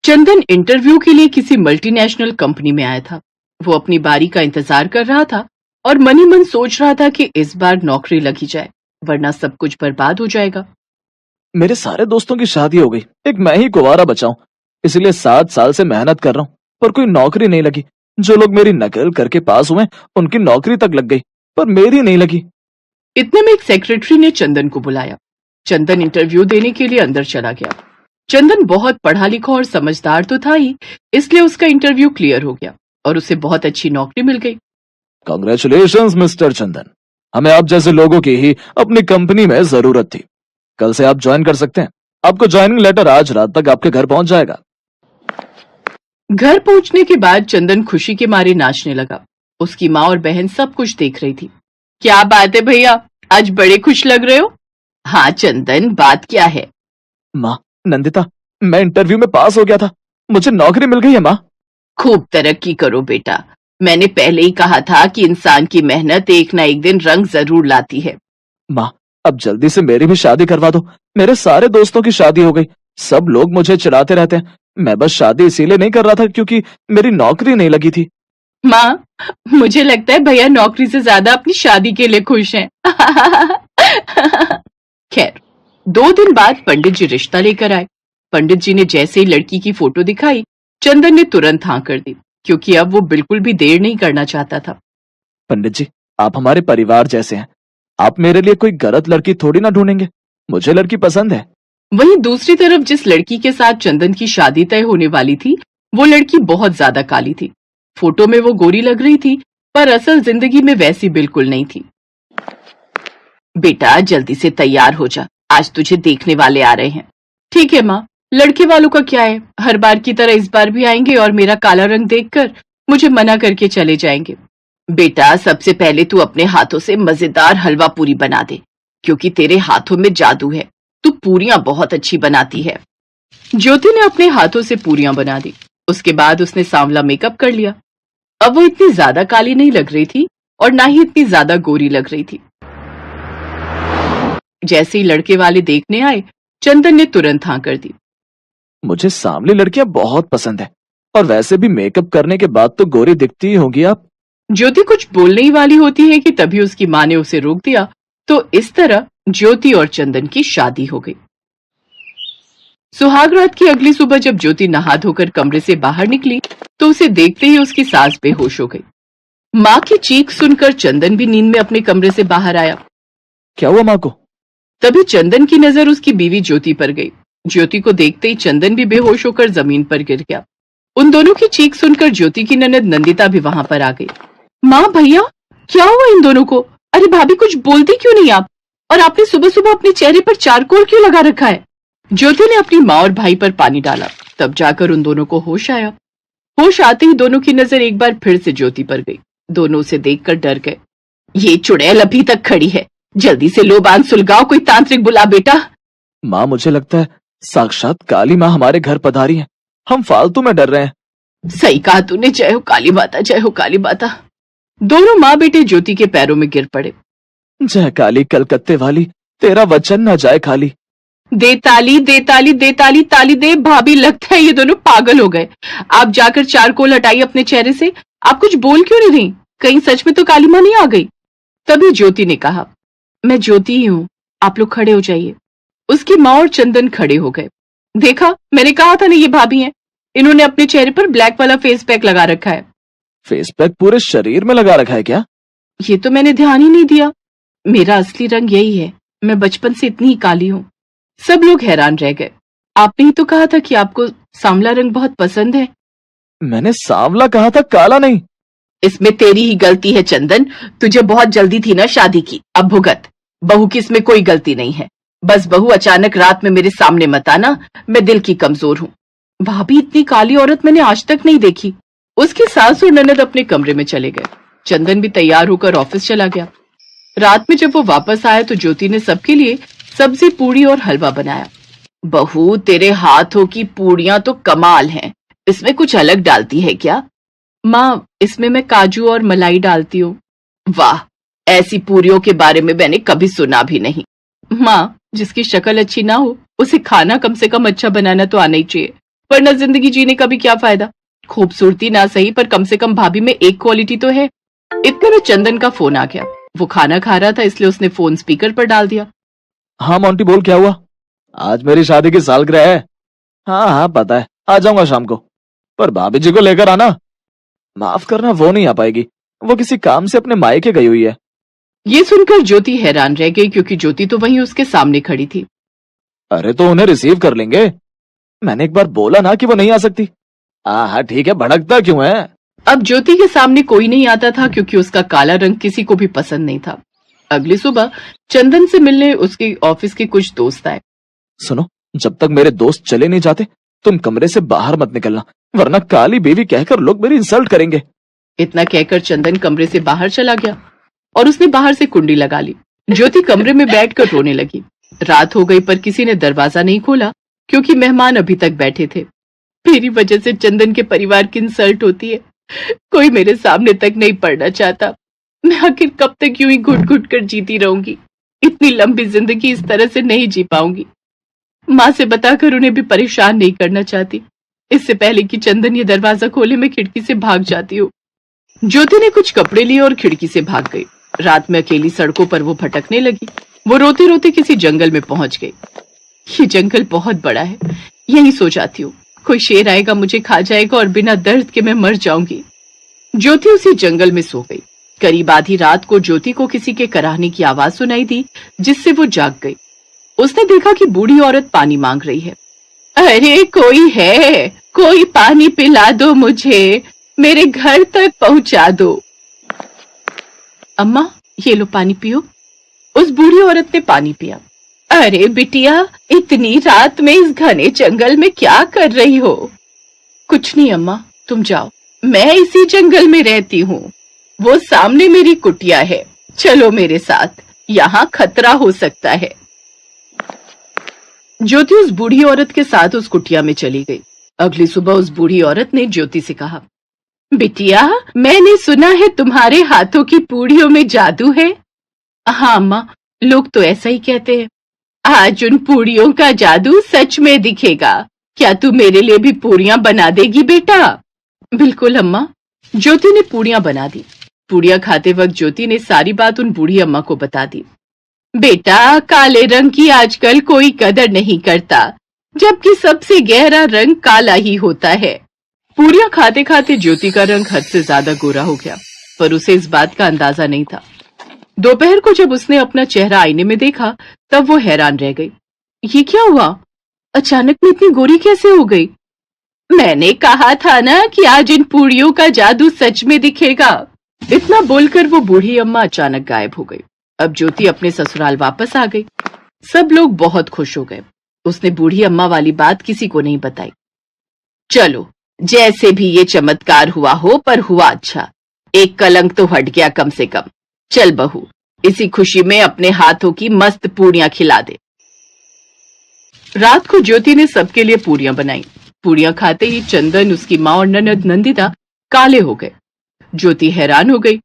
चंदन interview के लिए किसी मल्टीनेशनल कंपनी में आया था। वो अपनी बारी का इंतजार कर रहा था और मन ही मन सोच रहा था कि इस बार नौकरी लगी जाए, वरना सब कुछ बर्बाद हो जाएगा। मेरे सारे दोस्तों की शादी हो गई, एक मैं ही कुंवारा बचा हूं। इसलिए 7 साल से मेहनत कर रहा हूं, पर कोई नौकरी नहीं लगी। जो लोग मेरी नकल करके पास हुए उनकी नौकरी तक लग गई, पर मेरी नहीं लगी। इतने में एक सेक्रेटरी ने चंदन को बुलाया। चंदन इंटरव्यू देने के लिए अंदर चला गया। चंदन बहुत पढ़ा लिखा और समझदार तो था ही, इसलिए उसका इंटरव्यू क्लियर हो गया और उसे बहुत अच्छी नौकरी मिल गई। कांग्रेचुलेशंस मिस्टर चंदन, हमें आप जैसे लोगों की ही अपनी कंपनी में जरूरत थी। कल से आप ज्वाइन कर सकते हैं। आपको ज्वाइनिंग लेटर आज रात तक आपके घर पहुंच जाएगा। घर पहुंचने के बाद चंदन खुशी के मारे नाचने लगा। उसकी माँ और बहन सब कुछ देख रही थी। क्या बात है भैया, आज बड़े खुश लग रहे हो। हाँ चंदन, बात क्या है। माँ, नंदिता, मैं इंटरव्यू में पास हो गया था, मुझे नौकरी मिल गई है। माँ, खूब तरक्की करो बेटा। मैंने पहले ही कहा था कि इंसान की मेहनत एक ना एक दिन रंग जरूर लाती है। माँ, अब जल्दी से मेरी भी शादी करवा दो। मेरे सारे दोस्तों की शादी हो गई, सब लोग मुझे चिढ़ाते रहते हैं। मैं बस शादी इसीलिए नहीं कर रहा था क्योंकि मेरी नौकरी नहीं लगी थी। माँ, मुझे लगता है भैया नौकरी से ज्यादा अपनी शादी के लिए खुश हैं। खैर, 2 दिन बाद पंडित जी रिश्ता लेकर आए। पंडित जी ने जैसे ही लड़की की फोटो दिखाई, चंदन ने तुरंत हाँ कर दी, क्योंकि अब वो बिल्कुल भी देर नहीं करना चाहता था। पंडित जी, आप हमारे परिवार जैसे हैं, आप मेरे लिए कोई गलत लड़की थोड़ी ना ढूंढेंगे। मुझे लड़की पसंद है। वहीं दूसरी तरफ जिस लड़की के साथ चंदन की शादी तय होने वाली थी, वो लड़की बहुत ज्यादा काली थी। फोटो में वो गोरी लग रही थी, पर असल जिंदगी में वैसी बिल्कुल नहीं थी। बेटा जल्दी से तैयार हो जा, आज तुझे देखने वाले आ रहे हैं। ठीक है माँ, लड़के वालों का क्या है, हर बार की तरह इस बार भी आएंगे और मेरा काला रंग देखकर मुझे मना करके चले जाएंगे। बेटा सबसे पहले तू अपने हाथों से मजेदार हलवा पूरी बना दे, क्योंकि तेरे हाथों में जादू है, तू पूरियां बहुत अच्छी बनाती है। ज्योति ने अपने हाथों से पूरियां बना दी। उसके बाद उसने सांवला मेकअप कर लिया। अब वो इतनी ज्यादा काली नहीं लग रही थी और ना ही इतनी ज्यादा गोरी लग रही थी। जैसे ही लड़के वाले देखने आए, चंदन ने तुरंत हाँ कर दी। मुझे सांवली लड़कियां बहुत पसंद है, और वैसे भी मेकअप करने के बाद तो गोरी दिखती ही होगी आप। ज्योति कुछ बोलने ही वाली होती है कि तभी उसकी माँ ने उसे रोक दिया। तो इस तरह ज्योति और चंदन की शादी हो गई। सुहाग रात की अगली सुबह जब ज्योति नहा धोकर कमरे से बाहर निकली, तो उसे देखते ही उसकी सास बेहोश हो गई। माँ की चीख सुनकर चंदन भी नींद में अपने कमरे से बाहर आया। क्या हुआ माँ को? तभी चंदन की नजर उसकी बीवी ज्योति पर गई। ज्योति को देखते ही चंदन भी बेहोश होकर जमीन पर गिर गया। उन दोनों की चीख सुनकर ज्योति की ननद नंदिता भी वहां पर आ गई। माँ, भैया, क्या हुआ इन दोनों को? अरे भाभी, कुछ बोलती क्यों नहीं आप? और आपने सुबह सुबह अपने चेहरे पर चारकोल क्यों लगा रखा है? ज्योति ने अपनी माँ और भाई पर पानी डाला, तब जाकर उन दोनों को होश आया। होश आते ही दोनों की नजर एक बार फिर से ज्योति पर गई। दोनों उसे देखकर डर गए। ये चुड़ैल अभी तक खड़ी है, जल्दी से लो बांध सुलगाओ, कोई तांत्रिक बुला बेटा। माँ, मुझे लगता है साक्षात काली माँ हमारे घर पधारी है। हम फालतू में डर रहे हैं। सही कहा तूने, जय हो काली माता, जय हो काली माता। दोनों माँ बेटे ज्योति के पैरों में गिर पड़े। जय काली कलकत्ते वाली, तेरा वचन न जाए खाली। दे ताली, दे ताली, दे ताली, ताली दे। भाभी, लगता है ये दोनों पागल हो गए। आप जाकर चारकोल हटाइए अपने चेहरे से। आप कुछ बोल क्यों नहीं रही? कहीं सच में तो काली माँ नहीं आ गई? तभी ज्योति ने कहा, मैं ज्योति ही हूँ, आप लोग खड़े हो जाइए। उसकी माँ और चंदन खड़े हो गए। देखा, मैंने कहा था ना ये भाभी हैं। इन्होंने अपने चेहरे पर ब्लैक वाला फेस पैक लगा रखा है। फेस पैक पूरे शरीर में लगा रखा है क्या? ये तो मैंने ध्यान ही नहीं दिया। मेरा असली रंग यही है, मैं बचपन से इतनी ही काली हूँ। सब लोग हैरान रह गए। आपने ही तो कहा था कि आपको सांवला रंग बहुत पसंद है। मैंने सांवला कहा था, काला नहीं। इसमें तेरी ही गलती है चंदन, तुझे बहुत जल्दी थी ना शादी की, अब भुगत। बहू की इसमें कोई गलती नहीं है। बस बहू अचानक रात में मेरे सामने मत आना, मैं दिल की कमजोर हूँ। भाभी, इतनी काली औरत मैंने आज तक नहीं देखी। उसकी सास और ननद अपने कमरे में चले गए। चंदन भी तैयार होकर ऑफिस चला गया। रात में जब वो वापस आया तो ज्योति ने सबके लिए सब्जी, पूड़ी और हलवा बनाया। बहू, तेरे हाथों की पूड़ियां तो कमाल हैं। इसमें कुछ अलग डालती है क्या? माँ, इसमें मैं काजू और मलाई डालती हूँ। वाह, ऐसी पूरियों के बारे में मैंने कभी सुना भी नहीं। माँ, जिसकी शक्ल अच्छी ना हो उसे खाना कम से कम अच्छा बनाना तो आना ही चाहिए। वरना जिंदगी जीने का भी क्या फायदा। खूबसूरती ना सही पर कम से कम भाभी में एक क्वालिटी तो है। इतने में चंदन का फोन आ गया। वो खाना खा रहा था इसलिए उसने फोन स्पीकर पर डाल दिया। हाँ मोंटी, बोल क्या हुआ? आज मेरी शादी की सालगिरह है। हाँ हाँ पता है, आ जाऊंगा शाम को। पर भाभी जी को लेकर आना। माफ करना, वो नहीं आ पाएगी। वो किसी काम से अपने मायके गई हुई है। ये सुनकर ज्योति हैरान रह गई क्योंकि ज्योति तो वहीं उसके सामने खड़ी थी। अरे तो उन्हें रिसीव कर लेंगे। मैंने एक बार बोला ना कि वो नहीं आ सकती। हाँ ठीक है, भड़कता क्यों है? अब ज्योति के सामने कोई नहीं आता था क्योंकि उसका काला रंग किसी को भी पसंद नहीं था। अगली सुबह चंदन से मिलने उसके ऑफिस के कुछ दोस्त आए। सुनो, जब तक मेरे दोस्त चले नहीं जाते तुम कमरे से बाहर मत निकलना, वरना काली बेबी कहकर लोग मेरी इंसल्ट करेंगे। इतना कहकर चंदन कमरे से बाहर चला गया और उसने बाहर से कुंडी लगा ली। ज्योति कमरे में बैठकर रोने लगी। रात हो गई पर किसी ने दरवाजा नहीं खोला क्योंकि मेहमान अभी तक बैठे थे। मेरी वजह से चंदन के परिवार की इंसल्ट होती है। कोई मेरे सामने तक नहीं पड़ना चाहता। मैं आखिर कब तक यूं ही घुट घुट कर जीती रहूंगी। इतनी लंबी जिंदगी इस तरह से नहीं जी पाऊंगी। माँ से बताकर उन्हें भी परेशान नहीं करना चाहती। इससे पहले कि चंदन ये दरवाजा खोले मैं खिड़की से भाग जाती हूँ। ज्योति ने कुछ कपड़े लिए और खिड़की से भाग गई। रात में अकेली सड़कों पर वो भटकने लगी। वो रोते रोते किसी जंगल में पहुंच गई। ये जंगल बहुत बड़ा है, यही सो जाती हूँ। कोई शेर आएगा, मुझे खा जाएगा और बिना दर्द के मैं मर जाऊंगी। ज्योति उसी जंगल में सो गई। करीब आधी रात को ज्योति को किसी के कराहने की आवाज सुनाई दी, जिससे वो जाग गई। उसने देखा कि बूढ़ी औरत पानी मांग रही है। अरे कोई है, कोई पानी पिला दो मुझे, मेरे घर तक पहुंचा दो। अम्मा ये लो पानी पियो। उस बूढ़ी औरत ने पानी पिया। अरे बिटिया, इतनी रात में इस घने जंगल में क्या कर रही हो? कुछ नहीं अम्मा, तुम जाओ, मैं इसी जंगल में रहती हूँ। वो सामने मेरी कुटिया है, चलो मेरे साथ, यहाँ खतरा हो सकता है। ज्योति उस बूढ़ी औरत के साथ उस कुटिया में चली गई। अगली सुबह उस बूढ़ी औरत ने ज्योति से कहा, बिटिया मैंने सुना है तुम्हारे हाथों की पूड़ियों में जादू है। हाँ अम्मा, लोग तो ऐसा ही कहते हैं। आज उन पूड़ियों का जादू सच में दिखेगा। क्या तू मेरे लिए भी पूड़ियां बना देगी बेटा? बिल्कुल अम्मा। ज्योति ने पूड़ियां बना दी। पूड़ियां खाते वक्त ज्योति ने सारी बात उन बूढ़ी अम्मा को बता दी। बेटा, काले रंग की आजकल कोई कदर नहीं करता, जबकि सबसे गहरा रंग काला ही होता है। पूड़ियां खाते खाते ज्योति का रंग हद से ज्यादा गोरा हो गया, पर उसे इस बात का अंदाजा नहीं था। दोपहर को जब उसने अपना चेहरा आईने में देखा तब वो हैरान रह गई। ये क्या हुआ? अचानक में इतनी गोरी कैसे हो गई? मैंने कहा था ना कि आज इन पूड़ियों का जादू सच में दिखेगा। इतना बोलकर वो बूढ़ी अम्मा अचानक गायब हो गई। अब ज्योति अपने ससुराल वापस आ गई। सब लोग बहुत खुश हो गए। उसने बूढ़ी अम्मा वाली बात किसी को नहीं बताई। चलो, जैसे भी ये चमत्कार हुआ हो, पर हुआ अच्छा। एक कलंक तो हट गया कम से कम। चल बहू, इसी खुशी में अपने हाथों की मस्त पूड़ियां खिला दे। रात को ज्योति ने सबके लिए पूड़ियां बनाई। पूड़ियां खाते ही चंदन, उसकी माँ और ननद नंदिता काले हो गए। ज्योति हैरान हो गई।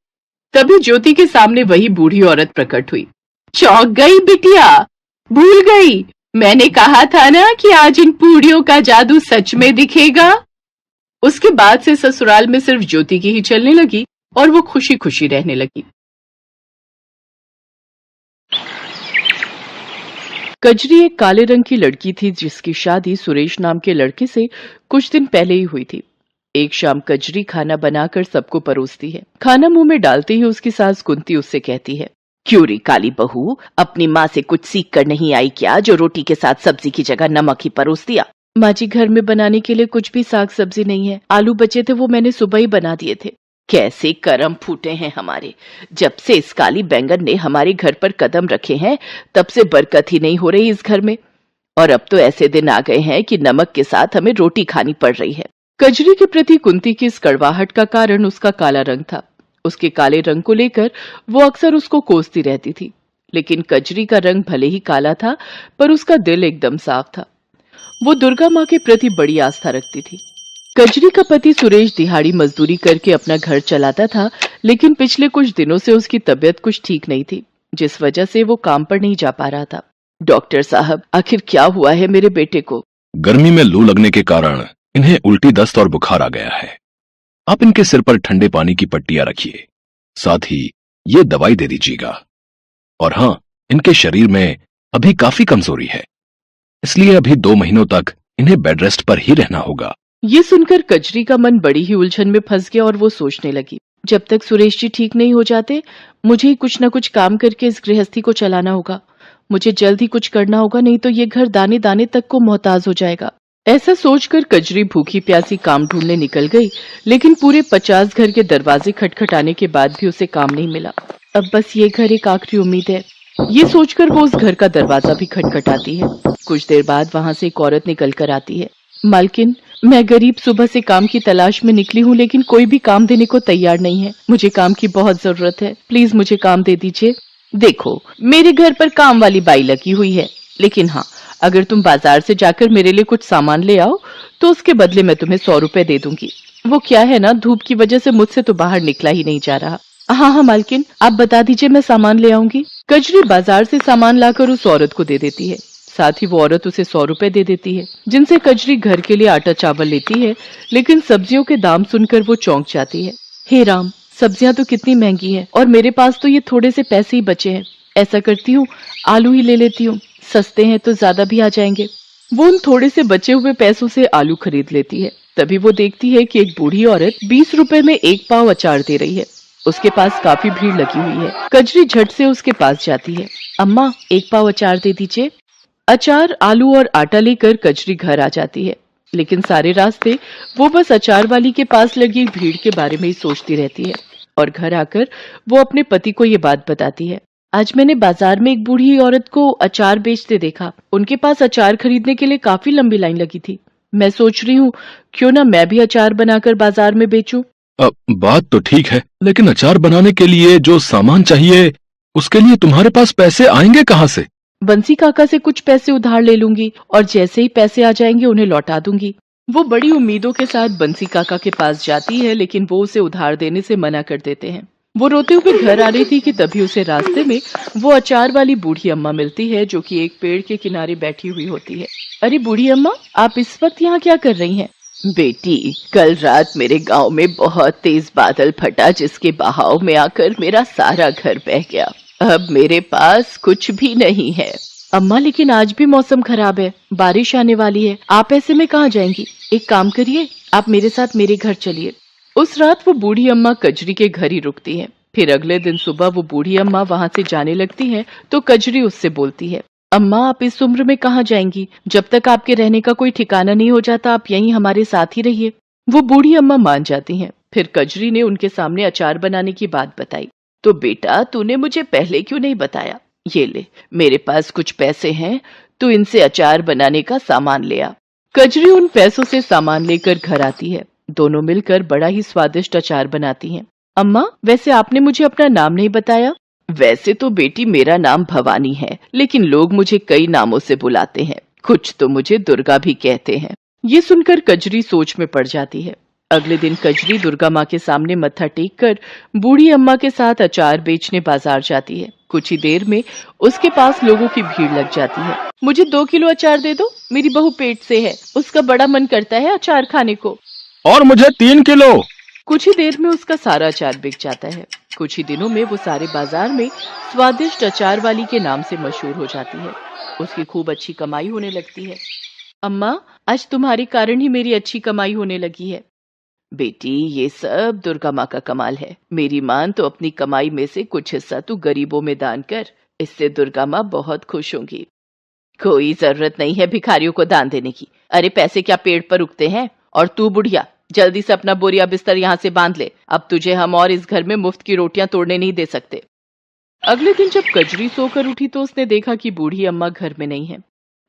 तभी ज्योति के सामने वही बूढ़ी औरत प्रकट हुई। चौंक गई बिटिया, भूल गई, मैंने कहा था ना कि आज इन पूड़ियों का जादू सच में दिखेगा। उसके बाद से ससुराल में सिर्फ ज्योति की ही चलने लगी और वो खुशी खुशी रहने लगी। कजरी एक काले रंग की लड़की थी जिसकी शादी सुरेश नाम के लड़के से कुछ दिन पहले ही हुई थी। एक शाम कजरी खाना बनाकर सबको परोसती है। खाना मुंह में डालते ही उसकी सास कुंती उससे कहती है, क्यों रे काली बहू, अपनी माँ से कुछ सीख कर नहीं आई क्या, जो रोटी के साथ सब्जी की जगह नमक ही परोस दिया? माँ जी, घर में बनाने के लिए कुछ भी साग सब्जी नहीं है। आलू बचे थे, वो मैंने सुबह ही बना दिए थे। कैसे करम फूटे हैं हमारे। जब से इस काली बैंगन ने हमारे घर पर कदम रखे हैं तब से बरकत ही नहीं हो रही इस घर में। और अब तो ऐसे दिन आ गए हैं कि नमक के साथ हमें रोटी खानी पड़ रही है। कजरी के प्रति कुंती की इस कड़वाहट का कारण उसका काला रंग था। उसके काले रंग को लेकर वो अक्सर उसको कोसती रहती थी। लेकिन कजरी का रंग भले ही काला था, पर उसका दिल एकदम साफ था। वो दुर्गा माँ के प्रति बड़ी आस्था रखती थी। कजरी का पति सुरेश दिहाड़ी मजदूरी करके अपना घर चलाता था, लेकिन पिछले कुछ दिनों से उसकी तबीयत कुछ ठीक नहीं थी, जिस वजह से वो काम पर नहीं जा पा रहा था। डॉक्टर साहब, आखिर क्या हुआ है मेरे बेटे को? गर्मी में लू लगने के कारण इन्हें उल्टी दस्त और बुखार आ गया है। आप इनके सिर पर ठंडे पानी की पट्टियां रखिए, साथ ही ये दवाई दे दीजिएगा। और हाँ, इनके शरीर में अभी काफी कमजोरी है, इसलिए अभी 2 महीनों तक इन्हें बेड रेस्ट पर ही रहना होगा। ये सुनकर कजरी का मन बड़ी ही उलझन में फंस गया और वो सोचने लगी, जब तक सुरेश जी ठीक नहीं हो जाते मुझे ही कुछ न कुछ काम करके इस गृहस्थी को चलाना होगा। मुझे जल्द ही कुछ करना होगा, नहीं तो ये घर दाने दाने तक को मोहताज हो जाएगा। ऐसा सोचकर कजरी भूखी प्यासी काम ढूंढने निकल गई, लेकिन पूरे 50 घर के दरवाजे खटखटाने के बाद भी उसे काम नहीं मिला। अब बस ये घर एक आखिरी उम्मीद है। ये सोचकर वो उस घर का दरवाजा भी खटखटाती है। कुछ देर बाद वहां से एक औरत निकल कर आती है। मालकिन, मैं गरीब सुबह से काम की तलाश में निकली हूँ, लेकिन कोई भी काम देने को तैयार नहीं है। मुझे काम की बहुत जरूरत है, प्लीज मुझे काम दे दीजिए। देखो, मेरे घर पर काम वाली बाई लगी हुई है, लेकिन हाँ, अगर तुम बाजार से जाकर मेरे लिए कुछ सामान ले आओ तो उसके बदले मैं तुम्हें 100 रुपए दे दूंगी। वो क्या है ना, धूप की वजह से मुझसे तो बाहर निकला ही नहीं जा रहा। हाँ हाँ मालकिन, आप बता दीजिए, मैं सामान ले आऊंगी। कजरी बाजार से सामान लाकर उस औरत को दे देती है। साथ ही वो औरत उसे 100 रुपए दे देती है, जिनसे कजरी घर के लिए आटा चावल लेती है। लेकिन सब्जियों के दाम सुनकर वो चौंक जाती है। हे राम, सब्जियां तो कितनी महंगी है और मेरे पास तो ये थोड़े से पैसे ही बचे हैं। ऐसा करती हूँ, आलू ही ले लेती हूँ, सस्ते हैं तो ज्यादा भी आ जाएंगे। वो उन थोड़े से बचे हुए पैसों से आलू खरीद लेती है। तभी वो देखती है कि एक बूढ़ी औरत 20 रुपए में 1 पाव अचार दे रही है। उसके पास काफी भीड़ लगी हुई है। कजरी झट से उसके पास जाती है। अम्मा, 1 पाव अचार दे दीजिए। अचार, आलू और आटा लेकर कजरी घर आ जाती है, लेकिन सारे रास्ते वो बस अचार वाली के पास लगी भीड़ के बारे में ही सोचती रहती है। और घर आकर वो अपने पति को ये बात बताती है। आज मैंने बाजार में एक बूढ़ी औरत को अचार बेचते देखा। उनके पास अचार खरीदने के लिए काफी लंबी लाइन लगी थी। मैं सोच रही हूँ क्यों ना मैं भी अचार बनाकर बाजार में बेचूं। बात तो ठीक है, लेकिन अचार बनाने के लिए जो सामान चाहिए उसके लिए तुम्हारे पास पैसे आएंगे कहाँ से? बंसी काका से कुछ पैसे उधार ले लूंगी और जैसे ही पैसे आ जाएंगे उन्हें लौटा दूंगी। वो बड़ी उम्मीदों के साथ बंसी काका के पास जाती है, लेकिन वो उसे उधार देने से मना कर देते हैं। वो रोते हुए घर आ रही थी कि तभी उसे रास्ते में वो अचार वाली बूढ़ी अम्मा मिलती है, जो कि एक पेड़ के किनारे बैठी हुई होती है। अरे बूढ़ी अम्मा, आप इस वक्त यहाँ क्या कर रही हैं? बेटी, कल रात मेरे गांव में बहुत तेज बादल फटा, जिसके बहाव में आकर मेरा सारा घर बह गया। अब मेरे पास कुछ भी नहीं है। अम्मा, लेकिन आज भी मौसम खराब है, बारिश आने वाली है। आप ऐसे में कहाँ जाएंगी? एक काम करिए, आप मेरे साथ मेरे घर चलिए। उस रात वो बूढ़ी अम्मा कजरी के घर ही रुकती है। फिर अगले दिन सुबह वो बूढ़ी अम्मा वहाँ से जाने लगती है तो कजरी उससे बोलती है, अम्मा, आप इस उम्र में कहाँ जाएंगी? जब तक आपके रहने का कोई ठिकाना नहीं हो जाता, आप यहीं हमारे साथ ही रहिए। वो बूढ़ी अम्मा मान जाती हैं। फिर कजरी ने उनके सामने अचार बनाने की बात बताई। तो बेटा, तूने मुझे पहले क्यों नहीं बताया? ये ले, मेरे पास कुछ पैसे हैं, तू इनसे अचार बनाने का सामान ले आ। कजरी उन पैसों से सामान लेकर घर आती है। दोनों मिलकर बड़ा ही स्वादिष्ट अचार बनाती हैं। अम्मा, वैसे आपने मुझे अपना नाम नहीं बताया। वैसे तो बेटी मेरा नाम भवानी है, लेकिन लोग मुझे कई नामों से बुलाते हैं। कुछ तो मुझे दुर्गा भी कहते हैं। ये सुनकर कजरी सोच में पड़ जाती है। अगले दिन कजरी दुर्गा माँ के सामने मत्था टेक कर बूढ़ी अम्मा के साथ अचार बेचने बाजार जाती है। कुछ ही देर में उसके पास लोगों की भीड़ लग जाती है। मुझे 2 किलो अचार दे दो, मेरी बहू पेट से है, उसका बड़ा मन करता है अचार खाने को। और मुझे 3 किलो। कुछ ही देर में उसका सारा अचार बिक जाता है। कुछ ही दिनों में वो सारे बाजार में स्वादिष्ट अचार वाली के नाम से मशहूर हो जाती है। उसकी खूब अच्छी कमाई होने लगती है। अम्मा, आज तुम्हारे कारण ही मेरी अच्छी कमाई होने लगी है। बेटी, ये सब दुर्गा माँ का कमाल है। मेरी मान तो अपनी कमाई में से कुछ हिस्सा तू गरीबों में दान कर, इससे दुर्गा माँ बहुत खुश होंगी। कोई जरूरत नहीं है भिखारियों को दान देने की। अरे पैसे क्या पेड़ पर उगते हैं? और तू बुढ़िया, जल्दी से अपना बोरिया बिस्तर यहाँ से बांध ले। अब तुझे हम और इस घर में मुफ्त की रोटियां तोड़ने नहीं दे सकते। अगले दिन जब कजरी सोकर उठी तो उसने देखा कि बूढ़ी अम्मा घर में नहीं है।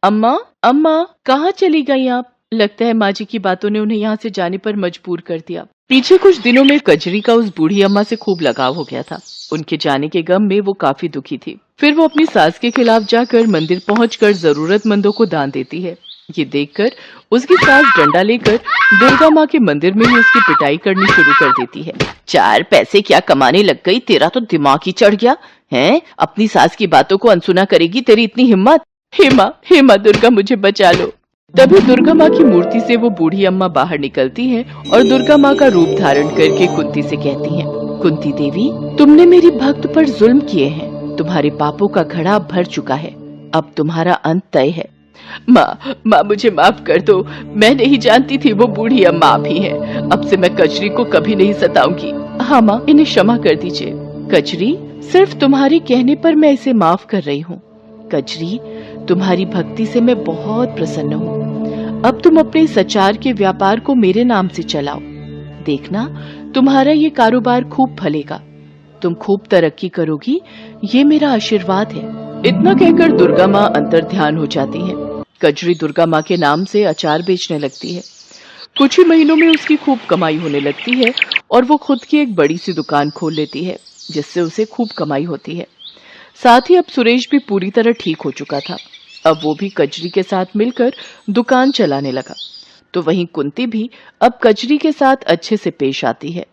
अम्मा, अम्मा, कहाँ चली गई आप? लगता है माँ जी की बातों ने उन्हें यहाँ से जाने पर मजबूर कर दिया। पीछे कुछ दिनों में कजरी का उस बूढ़ी अम्मा से खूब लगाव हो गया था। उनके जाने के गम में वो काफी दुखी थी। फिर वो अपनी सास के खिलाफ जाकर मंदिर पहुंचकर जरूरतमंदों को दान देती है। ये देखकर उसकी सास डंडा लेकर दुर्गा माँ के मंदिर में ही उसकी पिटाई करनी शुरू कर देती है। 4 पैसे क्या कमाने लग गई? तेरा तो दिमाग ही चढ़ गया है। अपनी सास की बातों को अनसुना करेगी तेरी इतनी हिम्मत? हे माँ दुर्गा, मुझे बचा लो। तभी दुर्गा माँ की मूर्ति से वो बूढ़ी अम्मा बाहर निकलती हैं और दुर्गा माँ का रूप धारण करके कुंती से कहती हैं, कुंती देवी, तुमने मेरी भक्त पर जुल्म किए हैं, तुम्हारे पापों का घड़ा भर चुका है, अब तुम्हारा अंत तय है। माँ मुझे माफ कर दो, मैं नहीं जानती थी वो बूढ़ी अम्मा आप ही हैं। अब से मैं कचरी को कभी नहीं सताऊंगी। हाँ माँ, इन्हें क्षमा कर दीजिए। कचरी, सिर्फ तुम्हारे कहने पर मैं इसे माफ कर रही हूँ। कचरी, तुम्हारी भक्ति से मैं बहुत प्रसन्न हूँ। अब तुम अपने सचार के व्यापार को मेरे नाम से चलाओ, देखना तुम्हारा ये कारोबार खूब फलेगा, तुम खूब तरक्की करोगी, ये मेरा आशीर्वाद है। इतना कहकर दुर्गा माँ अंतर ध्यान हो जाती हैं। कजरी दुर्गा माँ के नाम से अचार बेचने लगती है। कुछ ही महीनों में उसकी खूब कमाई होने लगती है और वो खुद की एक बड़ी सी दुकान खोल लेती है, जिससे उसे खूब कमाई होती है। साथ ही अब सुरेश भी पूरी तरह ठीक हो चुका था। अब वो भी कजरी के साथ मिलकर दुकान चलाने लगा। तो वहीं कुंती भी अब कजरी के साथ अच्छे से पेश आती है।